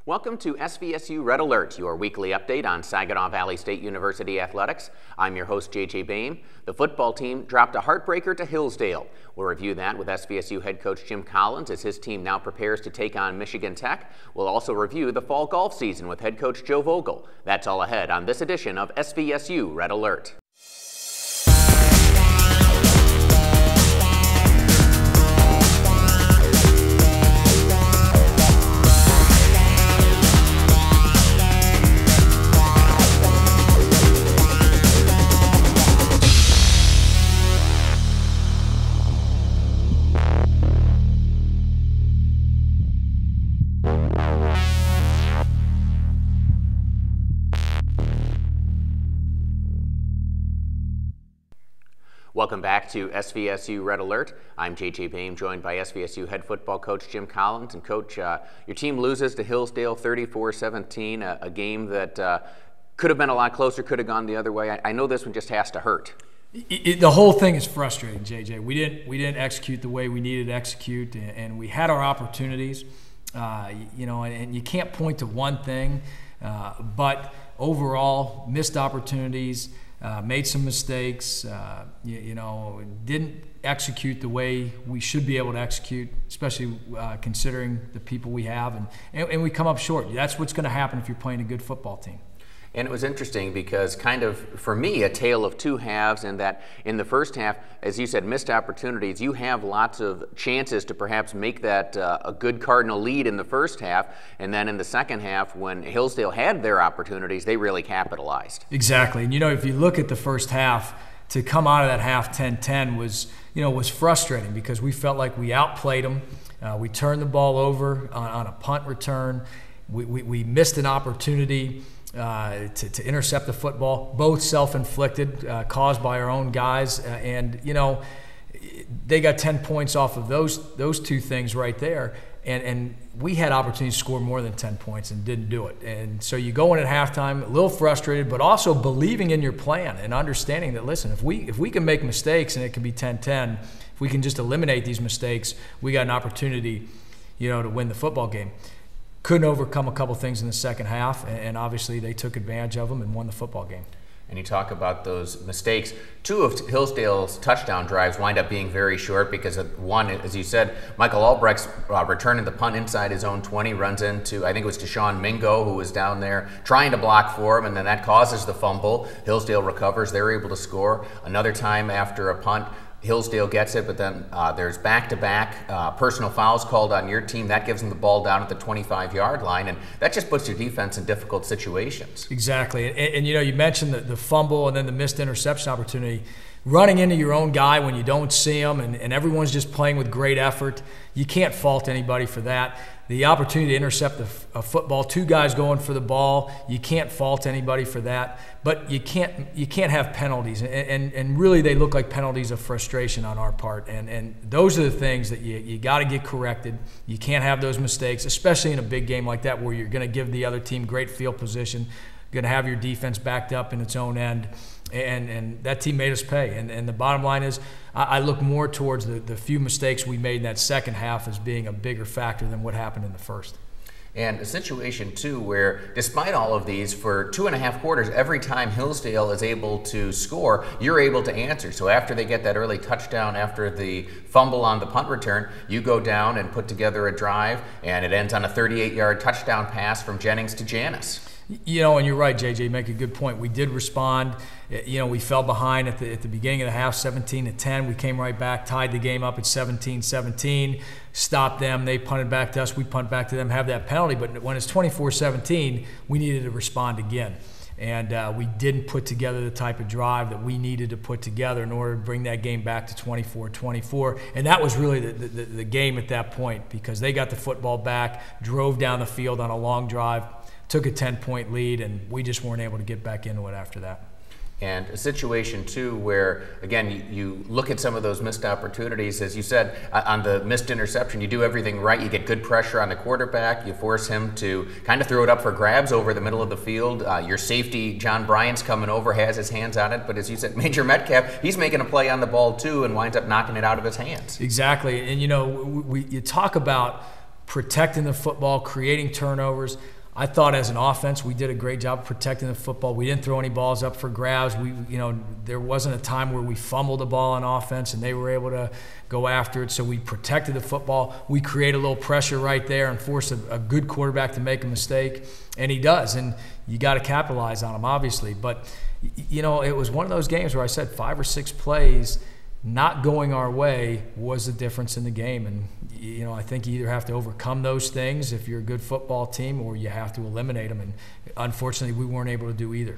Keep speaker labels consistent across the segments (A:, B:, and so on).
A: Welcome to SVSU Red Alert, your weekly update on Saginaw Valley State University athletics. I'm your host, JJ Boehm. The football team dropped a heartbreaker to Hilsdale. We'll review that with SVSU head coach Jim Collins as his team now prepares to take on Michigan Tech. We'll also review the fall golf season with head coach Joe Vogel. That's all ahead on this edition of SVSU Red Alert. Welcome back to SVSU Red Alert. I'm JJ Boehm, joined by SVSU head football coach Jim Collins. And Coach, your team loses to Hilsdale 34-17, a game that could have been a lot closer, could have gone the other way. I know this one just has to hurt.
B: The whole thing is frustrating, JJ. We didn't execute the way we needed to execute, and we had our opportunities. And you can't point to one thing, but overall, missed opportunities. Made some mistakes, didn't execute the way we should be able to execute, especially considering the people we have, and we come up short. That's what's going to happen if you're playing a good football team.
A: And it was interesting because kind of, for me, a tale of two halves, in that in the first half, as you said, missed opportunities. You have lots of chances to perhaps make that a good Cardinal lead in the first half, and then in the second half, when Hilsdale had their opportunities, they really capitalized.
B: Exactly. And if you look at the first half, to come out of that half 10-10 was frustrating because we felt like we outplayed them. We turned the ball over on a punt return. We missed an opportunity to intercept the football, both self-inflicted, caused by our own guys, and they got 10 points off of those two things right there, and we had opportunities to score more than 10 points and didn't do it. And so you go in at halftime a little frustrated, but also believing in your plan and understanding that, listen, if we can make mistakes and it can be 10-10, if we can just eliminate these mistakes, we got an opportunity, to win the football game. Couldn't overcome a couple things in the second half, and obviously they took advantage of them and won the football game.
A: And you talk about those mistakes. Two of Hilsdale's touchdown drives wind up being very short because one, as you said, Michael Albrecht's returning the punt inside his own 20, runs into, I think it was Deshaun Mingo, who was down there trying to block for him, and then that causes the fumble. Hilsdale recovers. They're able to score. Another time after a punt, Hilsdale gets it, but then there's back-to-back personal fouls called on your team. That gives them the ball down at the 25-yard line, and that just puts your defense in difficult situations. Exactly.
B: And you mentioned the fumble and then the missed interception opportunity. Running into your own guy when you don't see him, and everyone's just playing with great effort, you can't fault anybody for that. The opportunity to intercept a football, two guys going for the ball, you can't fault anybody for that. But you can't have penalties, and really they look like penalties of frustration on our part. And those are the things that you got to get corrected. You can't have those mistakes, especially in a big game like that where you're going to give the other team great field position, going to have your defense backed up in its own end. And that team made us pay. And the bottom line is I look more towards the few mistakes we made in that second half as being a bigger factor than what happened in the first.
A: And a situation, too, where despite all of these, for 2.5 quarters, every time Hilsdale is able to score, you're able to answer. So after they get that early touchdown, after the fumble on the punt return, you go down and put together a drive, and it ends on a 38-yard touchdown pass from Jennings to Janis.
B: And you're right, JJ, you make a good point. We did respond. We fell behind at the beginning of the half, 17-10. We came right back, tied the game up at 17-17, stopped them. They punted back to us. We punt back to them, have that penalty. But when it's 24-17, we needed to respond again. And we didn't put together the type of drive that we needed to put together in order to bring that game back to 24-24. And that was really the game at that point, because they got the football back, drove down the field on a long drive, took a 10-point lead, and we just weren't able to get back into it after that.
A: And a situation, too, where, again, you look at some of those missed opportunities. As you said, on the missed interception, you do everything right. You get good pressure on the quarterback. You force him to kind of throw it up for grabs over the middle of the field. Your safety, John Bryant's coming over, has his hands on it. But as you said, Major Metcalf, he's making a play on the ball, too, and winds up knocking it out of his hands.
B: Exactly. And, you talk about protecting the football, creating turnovers. I thought as an offense we did a great job protecting the football. We didn't throw any balls up for grabs. There wasn't a time where we fumbled the ball on offense and they were able to go after it. So we protected the football. We created a little pressure right there and forced a good quarterback to make a mistake, and he does. And you got to capitalize on him, obviously. But it was one of those games where I said 5 or 6 plays not going our way was the difference in the game. And I think you either have to overcome those things if you're a good football team, or you have to eliminate them. And unfortunately, we weren't able to do either.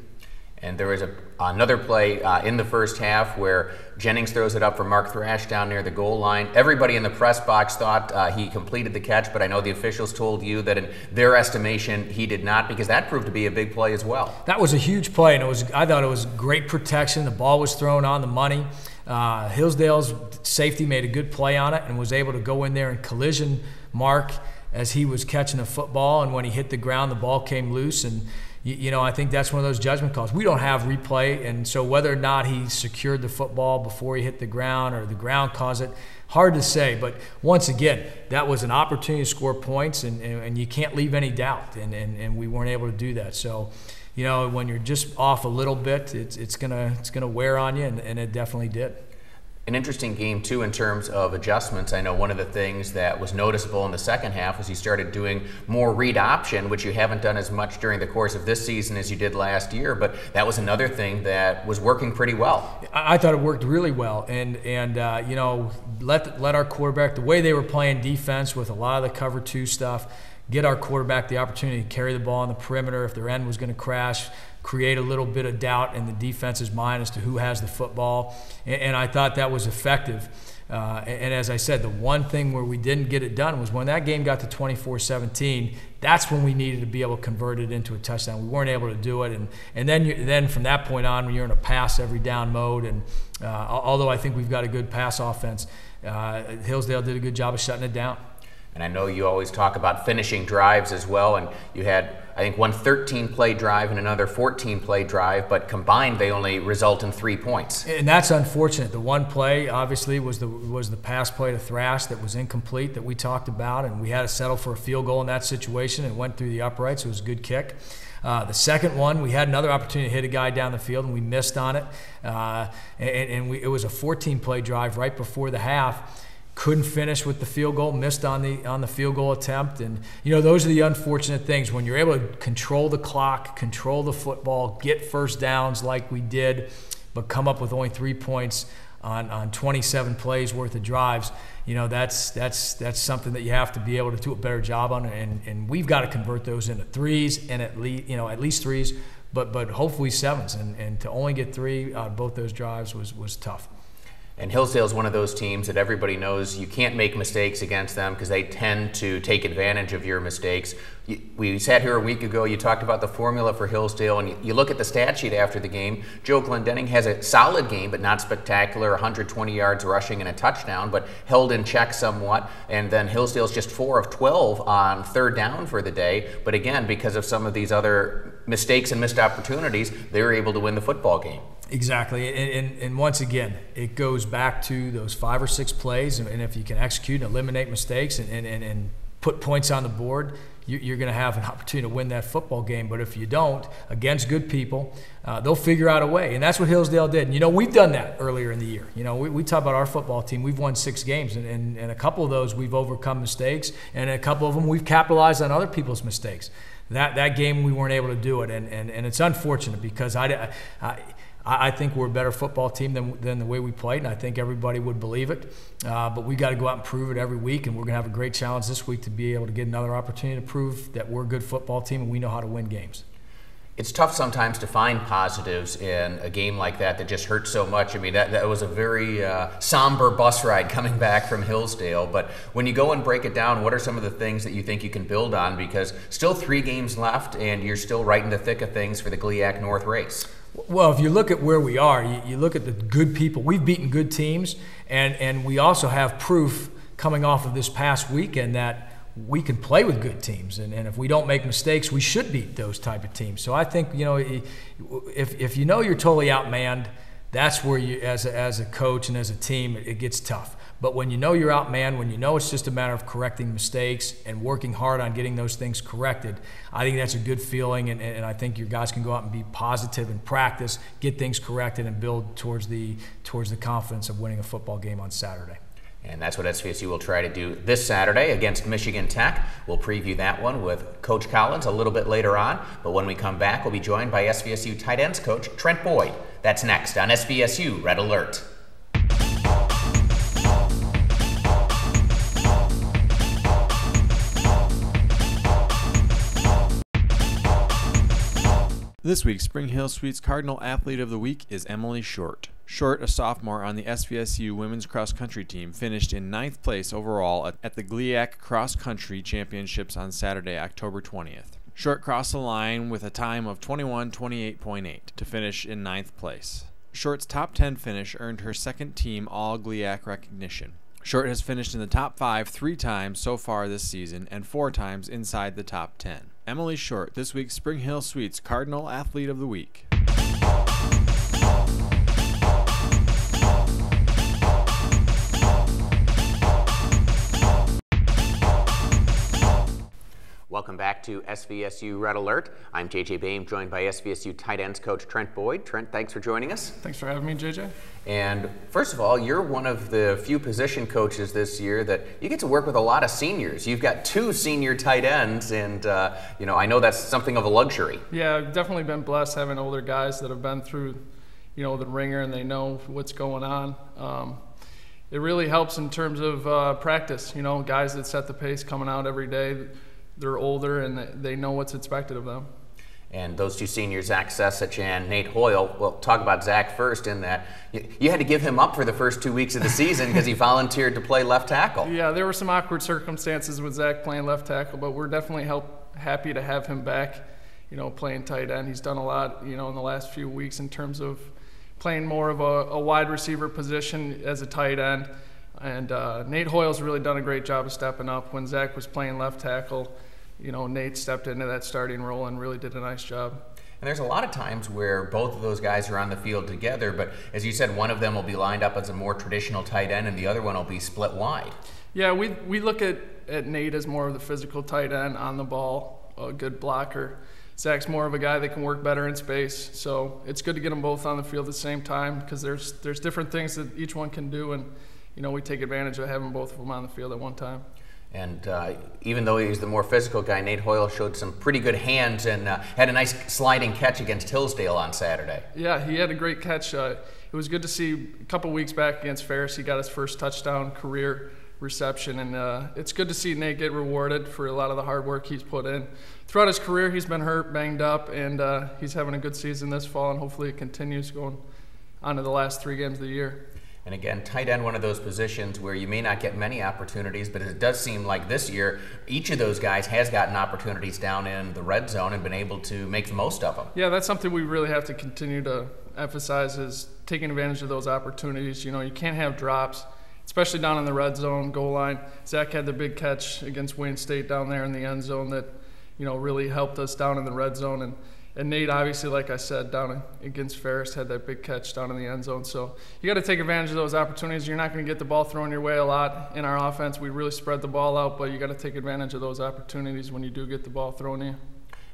A: And there was another play in the first half where Jennings throws it up for Mark Thrash down near the goal line. Everybody in the press box thought he completed the catch, but I know the officials told you that in their estimation he did not, because that proved to be a big play as well.
B: That was a huge play, and I thought it was great protection. The ball was thrown on the money. Hilsdale's safety made a good play on it and was able to go in there and collision Mark as he was catching the football, and when he hit the ground, the ball came loose. And I think that's one of those judgment calls. We don't have replay, and so whether or not he secured the football before he hit the ground or the ground caused it, hard to say. But once again, that was an opportunity to score points, and you can't leave any doubt, and we weren't able to do that. So, when you're just off a little bit, it's gonna wear on you, and it definitely did.
A: An interesting game, too, in terms of adjustments. I know one of the things that was noticeable in the second half was you started doing more read option, which you haven't done as much during the course of this season as you did last year, but that was another thing that was working pretty well.
B: I thought it worked really well, and let our quarterback, the way they were playing defense with a lot of the cover 2 stuff, get our quarterback the opportunity to carry the ball on the perimeter if their end was going to crash, create a little bit of doubt in the defense's mind as to who has the football. And I thought that was effective. And as I said, the one thing where we didn't get it done was when that game got to 24-17, that's when we needed to be able to convert it into a touchdown. We weren't able to do it. And then from that point on, when you're in a pass every down mode, and although I think we've got a good pass offense, Hilsdale did a good job of shutting it down.
A: And I know you always talk about finishing drives as well, and you had, I think, one 13-play drive and another 14-play drive, but combined they only result in 3 points.
B: And that's unfortunate. The one play, obviously, was the pass play to Thrash that was incomplete that we talked about, and we had to settle for a field goal in that situation. It went through the uprights. It was a good kick. The second one, we had another opportunity to hit a guy down the field, and we missed on it. It was a 14-play drive right before the half. Couldn't finish with the field goal, missed on the field goal attempt. And, those are the unfortunate things. When you're able to control the clock, control the football, get first downs like we did, but come up with only 3 points on 27 plays worth of drives, that's something that you have to be able to do a better job on. And we've got to convert those into 3s, and at least 3s, but hopefully 7s. And to only get 3 out of both those drives was tough.
A: And Hilsdale is one of those teams that everybody knows you can't make mistakes against them because they tend to take advantage of your mistakes. We sat here a week ago, you talked about the formula for Hilsdale, and you look at the stat sheet after the game. Joe Glendenning has a solid game, but not spectacular, 120 yards rushing and a touchdown, but held in check somewhat. And then Hillsdale's just 4 of 12 on third down for the day. But again, because of some of these other mistakes and missed opportunities, they were able to win the football game.
B: Exactly, and once again, it goes back to those 5 or 6 plays, and if you can execute and eliminate mistakes and put points on the board, you're going to have an opportunity to win that football game. But if you don't, against good people, they'll figure out a way, and that's what Hilsdale did. And, we've done that earlier in the year. We talk about our football team. We've won 6 games, and a couple of those we've overcome mistakes, and a couple of them we've capitalized on other people's mistakes. That game we weren't able to do it, and it's unfortunate because I think we're a better football team than the way we played, and I think everybody would believe it. But we got to go out and prove it every week, and we're going to have a great challenge this week to be able to get another opportunity to prove that we're a good football team and we know how to win games.
A: It's tough sometimes to find positives in a game like that just hurts so much. I mean, that was a very somber bus ride coming back from Hilsdale. But when you go and break it down, what are some of the things that you think you can build on? Because still 3 games left, and you're still right in the thick of things for the GLIAC North race.
B: Well, if you look at where we are, you look at the good people. We've beaten good teams, and we also have proof coming off of this past weekend that we can play with good teams, and if we don't make mistakes, we should beat those type of teams. So I think, if you're totally outmanned, that's where you, as a coach and as a team, it gets tough. But when you know you're outmanned, when you know it's just a matter of correcting mistakes and working hard on getting those things corrected, I think that's a good feeling, and I think your guys can go out and be positive in practice, get things corrected, and build towards the confidence of winning a football game on Saturday.
A: And that's what SVSU will try to do this Saturday against Michigan Tech. We'll preview that one with Coach Collins a little bit later on. But when we come back, we'll be joined by SVSU tight ends coach Trent Boyd. That's next on SVSU Red Alert.
C: This week's Spring Hill Suites Cardinal Athlete of the Week is Emily Short. Short, a sophomore on the SVSU women's cross country team, finished in 9th place overall at the GLIAC Cross Country Championships on Saturday, October 20th. Short crossed the line with a time of 21:28.8 to finish in 9th place. Short's top 10 finish earned her second team All-GLIAC recognition. Short has finished in the top 5 3 times so far this season and 4 times inside the top 10. Emily Short, this week's Spring Hill Suites Cardinal Athlete of the Week.
A: Welcome back to SVSU Red Alert. I'm JJ Boehm, joined by SVSU tight ends coach Trent Boyd. Trent, thanks for joining us.
D: Thanks for having me, JJ.
A: And first of all, you're one of the few position coaches this year that you get to work with a lot of seniors. You've got 2 senior tight ends, and I know that's something of a luxury.
D: Yeah, I've definitely been blessed having older guys that have been through, the ringer and they know what's going on. It really helps in terms of practice. Guys that set the pace coming out every day. They're older and they know what's expected of them.
A: And those 2 seniors, Zach Sesich and Nate Hoyle, we'll talk about Zach first in that you had to give him up for the first 2 weeks of the season because he volunteered to play left tackle.
D: Yeah, there were some awkward circumstances with Zach playing left tackle, but we're definitely happy to have him back, playing tight end. He's done a lot, in the last few weeks in terms of playing more of a wide receiver position as a tight end. And Nate Hoyle's really done a great job of stepping up. When Zach was playing left tackle, Nate stepped into that starting role and really did a nice job.
A: And there's a lot of times where both of those guys are on the field together, but as you said, one of them will be lined up as a more traditional tight end and the other one will be split wide.
D: Yeah, we look at Nate as more of the physical tight end, on the ball, a good blocker. Zach's more of a guy that can work better in space, so it's good to get them both on the field at the same time because there's different things that each one can do, and we take advantage of having both of them on the field at one time.
A: And even though he's the more physical guy, Nate Hoyle showed some pretty good hands and had a nice sliding catch against Hilsdale on Saturday.
D: Yeah, he had a great catch. It was good to see a couple weeks back against Ferris. He got his first touchdown career reception, and it's good to see Nate get rewarded for a lot of the hard work he's put in. Throughout his career, he's been hurt, banged up, and he's having a good season this fall, and hopefully it continues going on to the last 3 games of the year.
A: And again, tight end, one of those positions where you may not get many opportunities, but it does seem like this year, each of those guys has gotten opportunities down in the red zone and been able to make the most of them.
D: Yeah, that's something we really have to continue to emphasize is taking advantage of those opportunities. You can't have drops, especially down in the red zone, goal line. Zach had the big catch against Wayne State down there in the end zone that, really helped us down in the red zone. And Nate, obviously, like I said, down against Ferris, had that big catch down in the end zone. So you got to take advantage of those opportunities. You're not going to get the ball thrown your way a lot in our offense. We really spread the ball out, but you got to take advantage of those opportunities when you do get the ball thrown in you.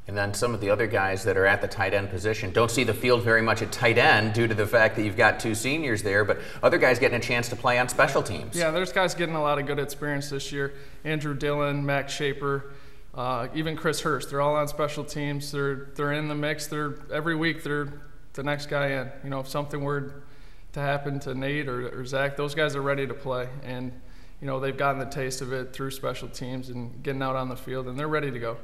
A: And then some of the other guys that are at the tight end position don't see the field very much at tight end due to the fact that you've got 2 seniors there, but other guys getting a chance to play on special teams.
D: Yeah, there's guys getting a lot of good experience this year. Andrew Dillon, Max Shaper, even Chris Hurst. They're all on special teams. They're in the mix. Every week they're the next guy in. If something were to happen to Nate or Zach, those guys are ready to play. And, they've gotten the taste of it through special teams and getting out on the field, and they're ready to go.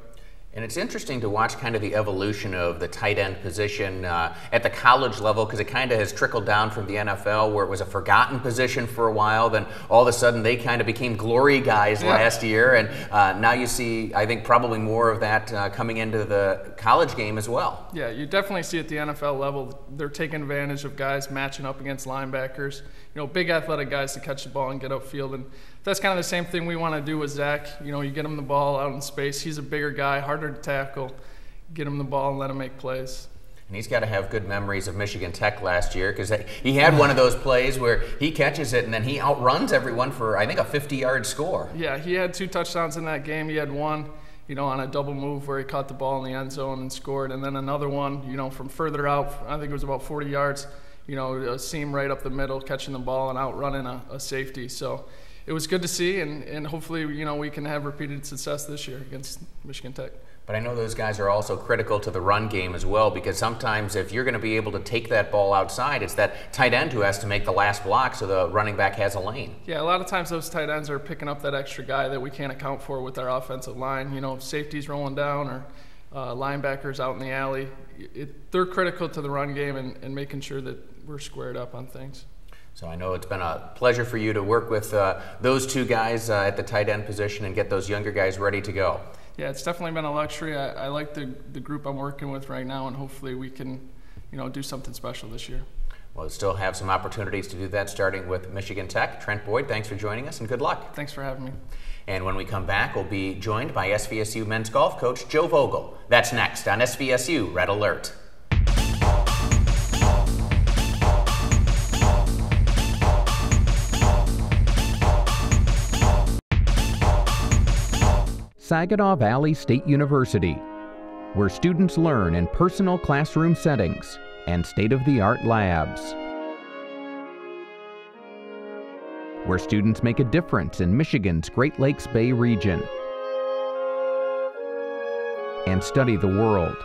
A: And it's interesting to watch kind of the evolution of the tight end position at the college level because it kind of has trickled down from the NFL where it was a forgotten position for a while. Then all of a sudden they kind of became glory guys last year. And now you see, I think, probably more of that coming into the college game as well.
D: Yeah, you definitely see at the NFL level, they're taking advantage of guys matching up against linebackers. Big athletic guys to catch the ball and get upfield. And that's kind of the same thing we want to do with Zach. You get him the ball out in space. He's a bigger guy, harder to tackle. Get him the ball and let him make plays.
A: And he's got to have good memories of Michigan Tech last year, because he had one of those plays where he catches it and then he outruns everyone for, I think, a 50-yard score.
D: Yeah, he had 2 touchdowns in that game. He had one, on a double move where he caught the ball in the end zone and scored, and then another one, from further out, I think it was about 40 yards, a seam right up the middle, catching the ball and outrunning a safety. So it was good to see, and hopefully, we can have repeated success this year against Michigan Tech.
A: But I know those guys are also critical to the run game as well, because sometimes if you're going to be able to take that ball outside, it's that tight end who has to make the last block so the running back has a lane.
D: Yeah, a lot of times those tight ends are picking up that extra guy that we can't account for with our offensive line. If safety's rolling down or linebackers out in the alley, they're critical to the run game and making sure that we're squared up on things.
A: So I know it's been a pleasure for you to work with those 2 guys at the tight end position and get those younger guys ready to go.
D: Yeah, it's definitely been a luxury. I like the group I'm working with right now, and hopefully we can, do something special this year.
A: Well, we'll still have some opportunities to do that, starting with Michigan Tech. Trent Boyd, thanks for joining us, and good luck.
D: Thanks for having me.
A: And when we come back, we'll be joined by SVSU men's golf coach Joe Vogel. That's next on SVSU Red Alert.
E: Saginaw Valley State University, where students learn in personal classroom settings and state-of-the-art labs. Where students make a difference in Michigan's Great Lakes Bay region and study the world.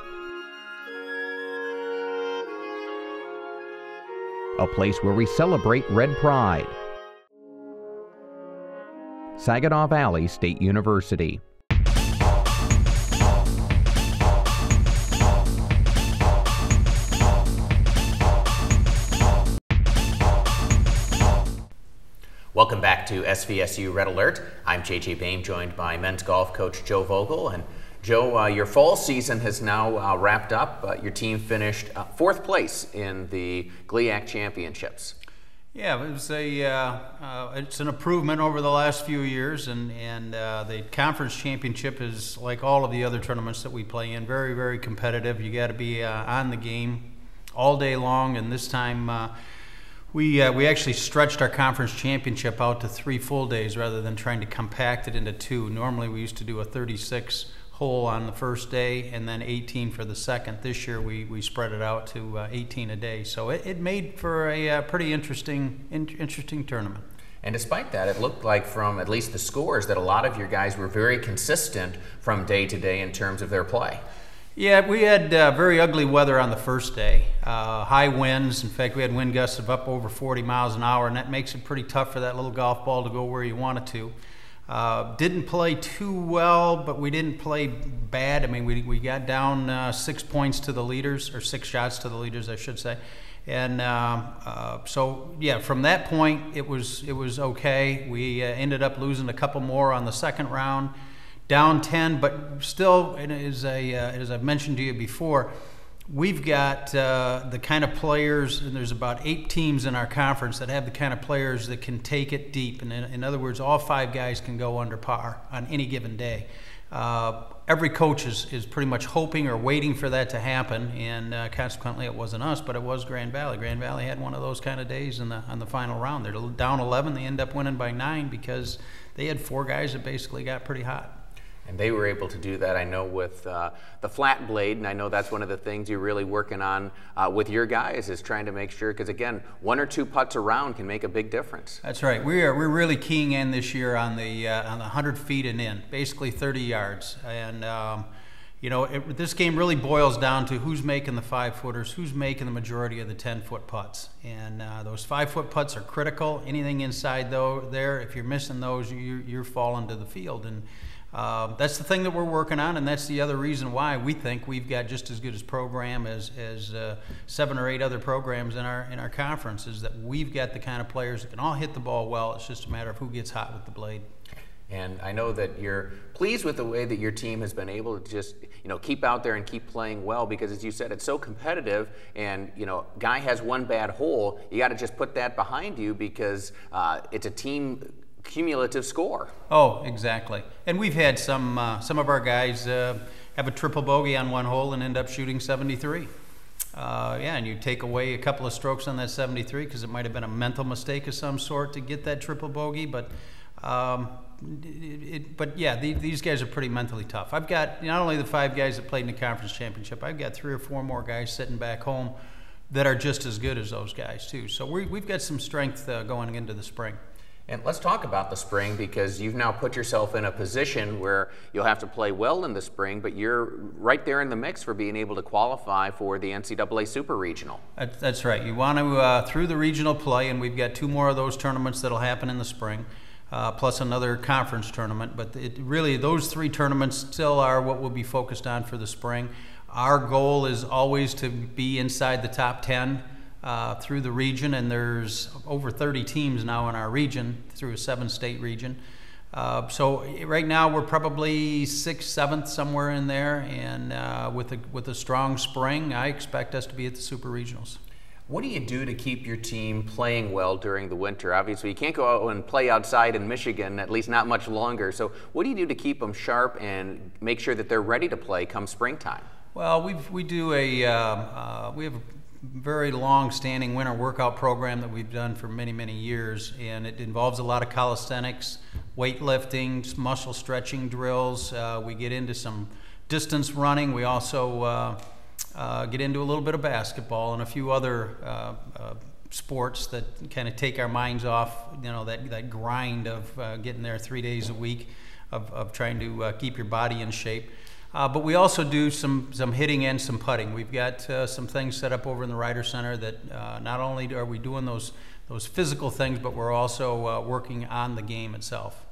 E: A place where we celebrate red pride. Saginaw Valley State University.
A: Welcome back to SVSU Red Alert. I'm JJ Bain, joined by men's golf coach Joe Vogel. And Joe, your fall season has now wrapped up. Your team finished 4th place in the GLIAC Championships.
F: Yeah, it was it's an improvement over the last few years, and the conference championship is like all of the other tournaments that we play in, very, very competitive. You got to be on the game all day long, and this time we actually stretched our conference championship out to 3 full days rather than trying to compact it into 2. Normally we used to do a 36 hole on the first day and then 18 for the second. This year we spread it out to 18 a day. So it made for a pretty interesting tournament.
A: And despite that, it looked like from at least the scores that a lot of your guys were very consistent from day to day in terms of their play.
F: Yeah, we had very ugly weather on the first day. High winds. In fact, we had wind gusts of up over 40 miles an hour, and that makes it pretty tough for that little golf ball to go where you want it to. Didn't play too well, but we didn't play bad. I mean, we got down 6 points to the leaders, or 6 shots to the leaders, I should say. And so, yeah, from that point, it was okay. We ended up losing a couple more on the second round. Down 10, but still, as I've mentioned to you before, we've got the kind of players, and there's about 8 teams in our conference that have the kind of players that can take it deep. And in other words, all 5 guys can go under par on any given day. Every coach is pretty much hoping or waiting for that to happen, and consequently it wasn't us, but it was Grand Valley. Grand Valley had one of those kind of days on the final round. They're down 11, they end up winning by 9 because they had 4 guys that basically got pretty hot.
A: And they were able to do that, I know, with the flat blade, and I know that's one of the things you're really working on with your guys, is trying to make sure, because again, 1 or 2 putts around can make a big difference.
F: That's right. We're really keying in this year on the 100 feet and in, basically 30 yards. And this game really boils down to who's making the 5-footers, who's making the majority of the 10-foot putts. And those 5-foot putts are critical. Anything inside there, if you're missing those, you're falling to the field. And that's the thing that we're working on, and that's the other reason why we think we've got just as good a program as 7 or 8 other programs in our conference, is that we've got the kind of players that can all hit the ball well. It's just a matter of who gets hot with the blade.
A: And I know that you're pleased with the way that your team has been able to just, keep out there and keep playing well, because as you said, it's so competitive, and, guy has 1 bad hole, you got to just put that behind you, because it's a team cumulative score.
F: Oh, exactly. And we've had some of our guys have a triple bogey on 1 hole and end up shooting 73. Yeah, and you take away a couple of strokes on that 73 because it might have been a mental mistake of some sort to get that triple bogey. But yeah, these guys are pretty mentally tough. I've got not only the 5 guys that played in the conference championship, I've got 3 or 4 more guys sitting back home that are just as good as those guys too. So we've got some strength going into the spring.
A: And let's talk about the spring, because you've now put yourself in a position where you'll have to play well in the spring, but you're right there in the mix for being able to qualify for the NCAA Super Regional.
F: That's right. You want to, through the regional play, and we've got 2 more of those tournaments that'll happen in the spring, plus another conference tournament. But really, those 3 tournaments still are what we'll be focused on for the spring. Our goal is always to be inside the top 10 through the region, and there's over 30 teams now in our region through a 7-state region. So right now we're probably 6th, 7th, somewhere in there, and with a strong spring, I expect us to be at the Super Regionals.
A: What do you do to keep your team playing well during the winter? Obviously, you can't go out and play outside in Michigan, at least not much longer. So what do you do to keep them sharp and make sure that they're ready to play come springtime?
F: Well, we have a very long-standing winter workout program that we've done for many, many years, and it involves a lot of calisthenics, weightlifting, muscle stretching drills. We get into some distance running. We also get into a little bit of basketball and a few other sports that kind of take our minds off, that grind of getting there 3 days a week of trying to keep your body in shape. But we also do some hitting and some putting. We've got some things set up over in the Ryder Center that not only are we doing those physical things, but we're also working on the game itself.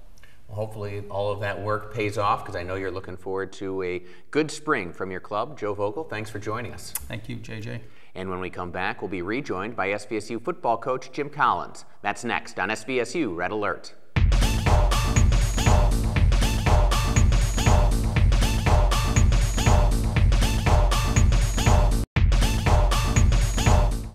A: Well, hopefully all of that work pays off, because I know you're looking forward to a good spring from your club. Joe Vogel, thanks for joining us.
F: Thank you, JJ.
A: And when we come back, we'll be rejoined by SVSU football coach Jim Collins. That's next on SVSU Red Alert.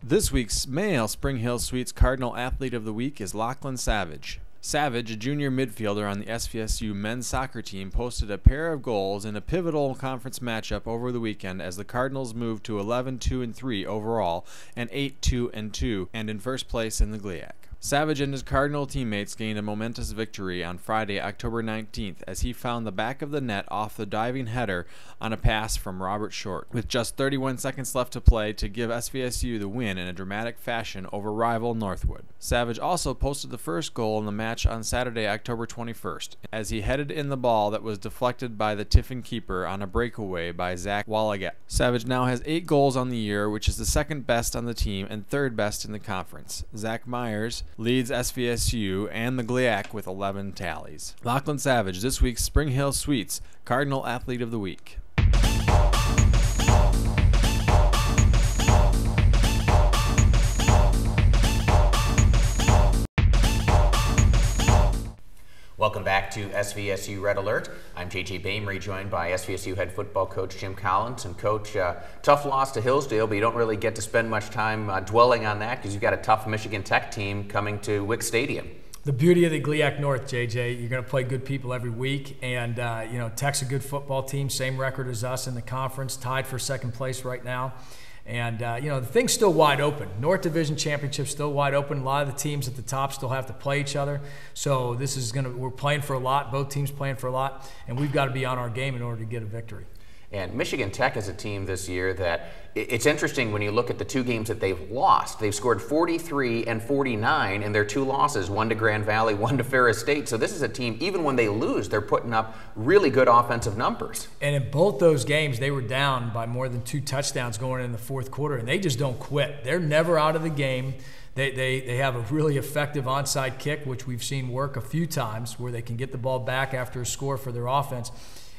C: This week's male Spring Hill Suites Cardinal Athlete of the Week is Lachlan Savage. Savage, a junior midfielder on the SVSU men's soccer team, posted a pair of goals in a pivotal conference matchup over the weekend as the Cardinals moved to 11-2-3 overall and 8-2-2 and in first place in the GLIAC. Savage and his Cardinal teammates gained a momentous victory on Friday, October 19th, as he found the back of the net off the diving header on a pass from Robert Short, with just 31 seconds left to play to give SVSU the win in a dramatic fashion over rival Northwood. Savage also posted the first goal in the match on Saturday, October 21st, as he headed in the ball that was deflected by the Tiffin keeper on a breakaway by Zach Wallaget. Savage now has 8 goals on the year, which is the 2nd best on the team and 3rd best in the conference. Zach Myers leads SVSU and the GLIAC with 11 tallies. Lachlan Savage, this week's Spring Hill Suites Cardinal Athlete of the Week.
A: Welcome back to SVSU Red Alert. I'm JJ Bamery, joined by SVSU head football coach Jim Collins. And Coach, tough loss to Hilsdale, but you don't really get to spend much time dwelling on that, because you've got a tough Michigan Tech team coming to Wick Stadium.
B: The beauty of the GLIAC North, JJ, you're going to play good people every week, and Tech's a good football team, same record as us in the conference, tied for 2nd place right now. And, the thing's still wide open. North Division Championship's still wide open. A lot of the teams at the top still have to play each other. So this is we're playing for a lot. Both teams playing for a lot. And we've got to be on our game in order to get a victory.
A: And Michigan Tech is a team this year that it's interesting when you look at the 2 games that they've lost. They've scored 43 and 49 in their 2 losses, one to Grand Valley, one to Ferris State. So this is a team, even when they lose, they're putting up really good offensive numbers.
B: And in both those games, they were down by more than 2 touchdowns going in the 4th quarter, and they just don't quit. They're never out of the game. They have a really effective onside kick, which we've seen work a few times, where they can get the ball back after a score for their offense.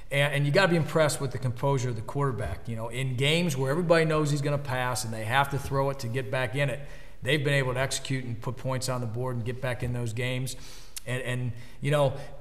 B: And you got to be impressed with the composure of the quarterback. In games where everybody knows he's going to pass and they have to throw it to get back in it, they've been able to execute and put points on the board and get back in those games. And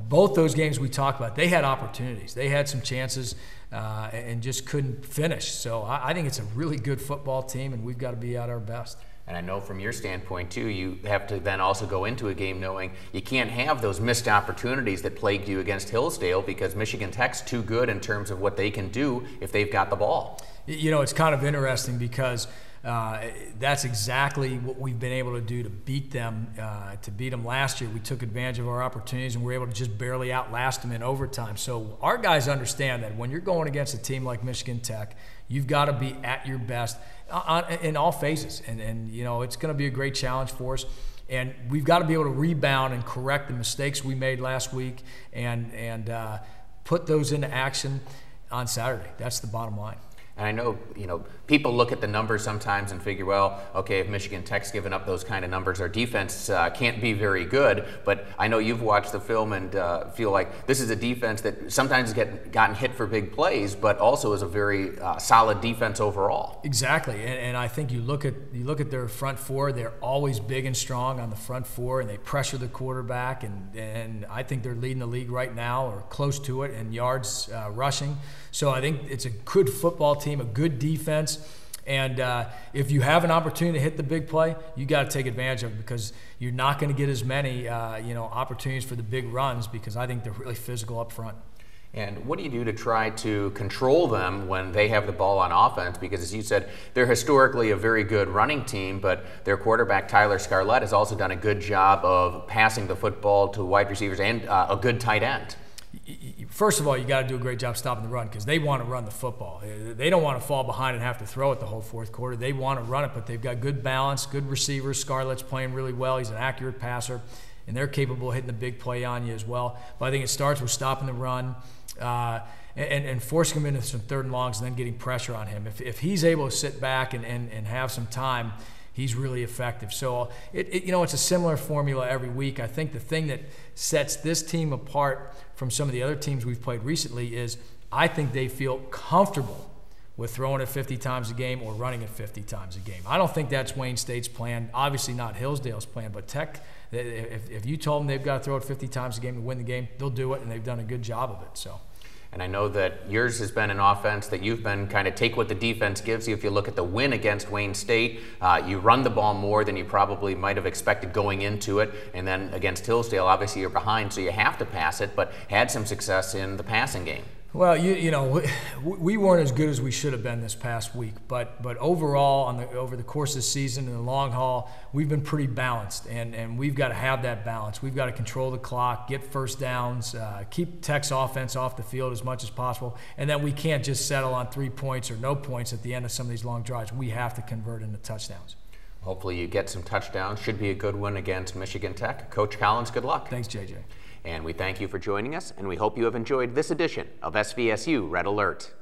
B: both those games we talked about, they had opportunities. They had some chances and just couldn't finish. So I think it's a really good football team, and we've got to be at our best.
A: And I know from your standpoint, too, you have to then also go into a game knowing you can't have those missed opportunities that plagued you against Hilsdale, because Michigan Tech's too good in terms of what they can do if they've got the ball.
B: You know, it's kind of interesting because that's exactly what we've been able to do to beat them. To beat them last year, we took advantage of our opportunities and we were able to just barely outlast them in overtime. So our guys understand that when you're going against a team like Michigan Tech, you've got to be at your best in all phases. And you know, it's going to be a great challenge for us. And we've got to be able to rebound and correct the mistakes we made last week and put those into action on Saturday. That's the bottom line.
A: And I know, you know, people look at the numbers sometimes and figure, well, okay, if Michigan Tech's given up those kind of numbers, our defense can't be very good. But I know you've watched the film and feel like this is a defense that sometimes has gotten hit for big plays, but also is a very solid defense overall.
B: Exactly, and I think you look at their front four. They're always big and strong on the front four, and they pressure the quarterback. And I think they're leading the league right now, or close to it, in yards rushing. So I think it's a good football team, a good defense, and if you have an opportunity to hit the big play, you got to take advantage of it because you're not going to get as many opportunities for the big runs because I think they're really physical up front.
A: And what do you do to try to control them when they have the ball on offense? Because as you said, they're historically a very good running team, but their quarterback, Tyler Scarlett, has also done a good job of passing the football to wide receivers and a good tight end.
B: First of all, you got to do a great job stopping the run because they want to run the football. They don't want to fall behind and have to throw it the whole fourth quarter. They want to run it, but they've got good balance, good receivers. Scarlett's playing really well. He's an accurate passer, and they're capable of hitting the big play on you as well. But I think it starts with stopping the run and forcing him into some third and longs and then getting pressure on him. If he's able to sit back and have some time, he's really effective. So it's a similar formula every week. I think the thing that sets this team apart from some of the other teams we've played recently is I think they feel comfortable with throwing it 50 times a game or running it 50 times a game. I don't think that's Wayne State's plan, obviously not Hillsdale's plan, but Tech, if you told them they've got to throw it 50 times a game to win the game, they'll do it, and they've done a good job of it. So.
A: And I know that yours has been an offense that you've been kind of take what the defense gives you. If you look at the win against Wayne State, you run the ball more than you probably might have expected going into it. And then against Hillsdale, obviously you're behind, so you have to pass it, but had some success in the passing game.
B: Well, we weren't as good as we should have been this past week, but overall, over the course of the season and the long haul, we've been pretty balanced, and we've got to have that balance. We've got to control the clock, get first downs, keep Tech's offense off the field as much as possible, and then we can't just settle on 3 points or no points at the end of some of these long drives. We have to convert into touchdowns.
A: Hopefully you get some touchdowns. Should be a good one against Michigan Tech. Coach Collins, good luck.
B: Thanks, JJ.
A: And we thank you for joining us, and we hope you have enjoyed this edition of SVSU Red Alert.